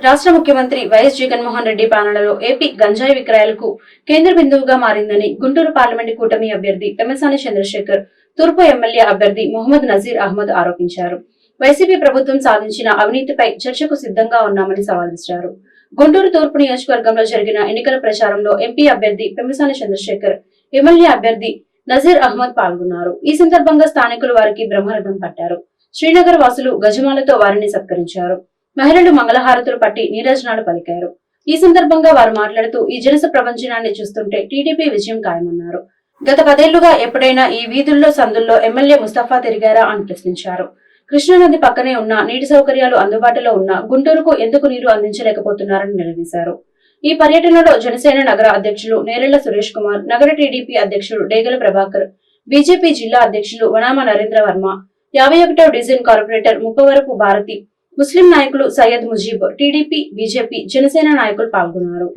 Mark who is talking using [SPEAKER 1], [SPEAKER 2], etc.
[SPEAKER 1] రాష్ట్ర ముఖ్యమంత్రి వైఎస్ జగన్మోహన్ రెడ్డి పాలనలో ఏపీ గంజాయి విక్రయాలకు కేంద్ర బిందువుగా మారిందని గుంటూరు పార్లమెంటు కూటమి అభ్యర్థి పెమ్మసాని చంద్రశేఖర్, తూర్పు ఎమ్మెల్యే అభ్యర్థి మొహమ్మద్ నజీర్ అహ్మద్ ఆరోపించారు. వైసీపీ ప్రభుత్వం సాధించిన అవినీతిపై చర్చకు సిద్ధంగా ఉన్నామని సవాల్ విసిరారు. గుంటూరు తూర్పు నియోజకవర్గంలో జరిగిన ఎన్నికల ప్రచారంలో ఎంపీ అభ్యర్థి పెమ్మసాని చంద్రశేఖర్, ఎమ్మెల్యే అభ్యర్థి నజీర్ అహ్మద్ పాల్గొన్నారు. ఈ సందర్భంగా స్థానికులు వారికి బ్రహ్మరథం పట్టారు. శ్రీనగర్ వాసులు గజమాలతో వారిని సత్కరించారు. మహిళలు మంగళహారతులు పట్టి నీరాజనాలు పలికారు. ఈ సందర్భంగా వారు మాట్లాడుతూ ఈ జనస ప్రపంచనాన్ని చూస్తుంటే టీడీపీ విజయం ఖాయమన్నారు. గత 10 ఏళ్లుగా ఎప్పుడైనా ఈ వీధుల్లో సందుల్లో ఎమ్మెల్యే ముస్తఫా తిరిగారా అని ప్రశ్నించారు. కృష్ణానది పక్కనే ఉన్న నీటి సౌకర్యాలు అందుబాటులో ఉన్న గుంటూరుకు ఎందుకు నీరు అందించలేకపోతున్నారని నిలదీశారు. ఈ పర్యటనలో జనసేన నగర అధ్యక్షులు నేరెళ్ల సురేష్ కుమార్, నగర టీడీపీ అధ్యక్షులు డేగల ప్రభాకర్, బీజేపీ జిల్లా అధ్యక్షులు వనామ నరేంద్ర వర్మ, 51వ డివిజన్ కార్పొరేటర్ ముప్పవరపు భారతి, ముస్లిం నాయకులు సయ్యద్ ముజీబ్, టీడీపీ, బీజేపీ, జనసేన నాయకులు పాల్గొన్నారు.